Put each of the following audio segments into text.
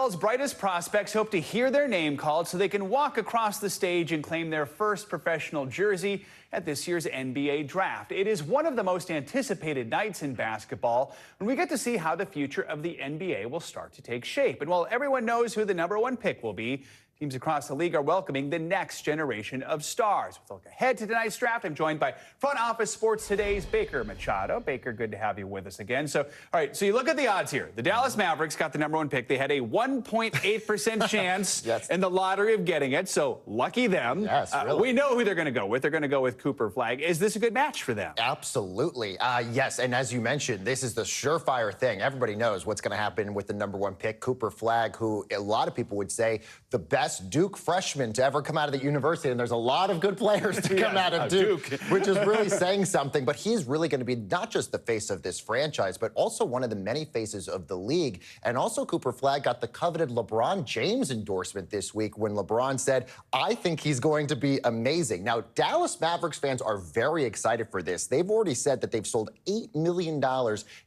world's brightest prospects hope to hear their name called so they can walk across the stage and claim their first professional jersey at this year's NBA draft. It is one of the most anticipated nights in basketball when we get to see how the future of the NBA will start to take shape. And while everyone knows who the #1 pick will be, teams across the league are welcoming the next generation of stars. With a look ahead to tonight's draft, I'm joined by Front Office Sports Today's Baker Machado. Baker, good to have you with us again. So, all right, so you look at the odds here. The Dallas Mavericks got the #1 pick. They had a 1.8% chance in the lottery of getting it, so lucky them. Yes, really. We know who they're going to go with. They're going to go with Cooper Flagg. Is this a good match for them? Absolutely. Yes, and as you mentioned, this is the surefire thing. Everybody knows what's going to happen with the #1 pick, Cooper Flagg, who a lot of people would say the best Duke freshman to ever come out of the university, and there's a lot of good players to come out of Duke, which is really saying something. But he's really going to be not just the face of this franchise, but also one of the many faces of the league. And also Cooper Flagg got the coveted LeBron James endorsement this week when LeBron said, I think he's going to be amazing. Now, Dallas Mavericks fans are very excited for this. They've already said that they've sold $8 million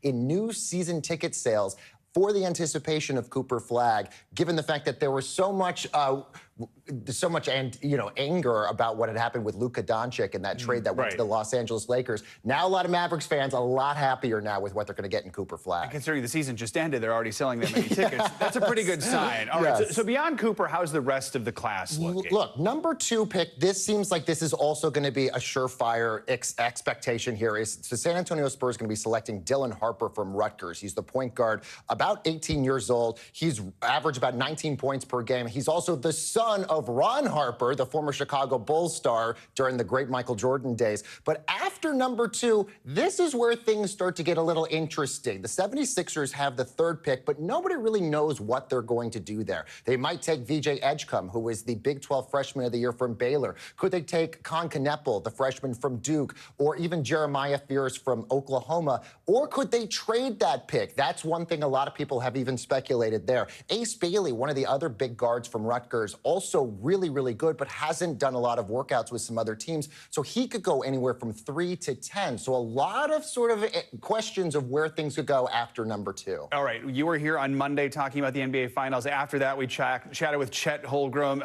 in new season ticket sales for the anticipation of Cooper Flagg, given the fact that there was so much anger about what had happened with Luka Doncic and that trade that went to the Los Angeles Lakers. Now a lot of Mavericks fans a lot happier now with what they're going to get in Cooper Flagg. And considering the season just ended, they're already selling that many tickets. That's a pretty good sign. All right, so beyond Cooper, how's the rest of the class looking? Look, #2 pick, this seems like this is also going to be a surefire expectation here. Is the San Antonio Spurs going to be selecting Dylan Harper from Rutgers? He's the point guard, about 18 years old. He's averaged about 19 points per game. He's also the son of Ron Harper, the former Chicago Bulls star during the great Michael Jordan days. But after #2, this is where things start to get a little interesting. The 76ers have the 3rd pick, but nobody really knows what they're going to do there. They might take VJ Edgecombe, who is the Big 12 Freshman of the Year from Baylor. Could they take Con Kneppel, the freshman from Duke, or even Jeremiah Fears from Oklahoma? Or could they trade that pick? That's one thing a lot of people have even speculated there. Ace Bailey, one of the other big guards from Rutgers, also really, really good, but hasn't done a lot of workouts with some other teams. So he could go anywhere from 3 to 10. So a lot of sort of questions of where things could go after #2. All right, you were here on Monday talking about the NBA Finals. After that, we chatted with Chet Holmgren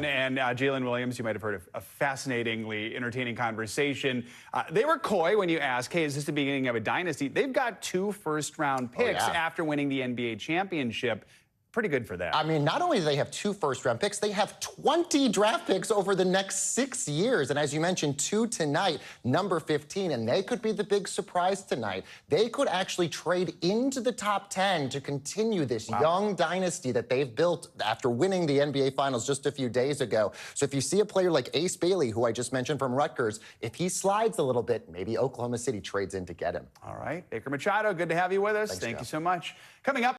and Jalen Williams. You might have heard of a fascinatingly entertaining conversation. They were coy when you ask, hey, is this the beginning of a dynasty? They've got 2 first-round picks after winning the NBA championship. Pretty good for that. I mean, not only do they have 2 first-round picks, they have 20 draft picks over the next 6 years. And as you mentioned, 2 tonight, #15, and they could be the big surprise tonight. They could actually trade into the top 10 to continue this young dynasty that they've built after winning the NBA Finals just a few days ago. So if you see a player like Ace Bailey, who I just mentioned from Rutgers, if he slides a little bit, maybe Oklahoma City trades in to get him. All right. Baker Machado, good to have you with us. Thanks, Thank Jeff. you so much. Coming up.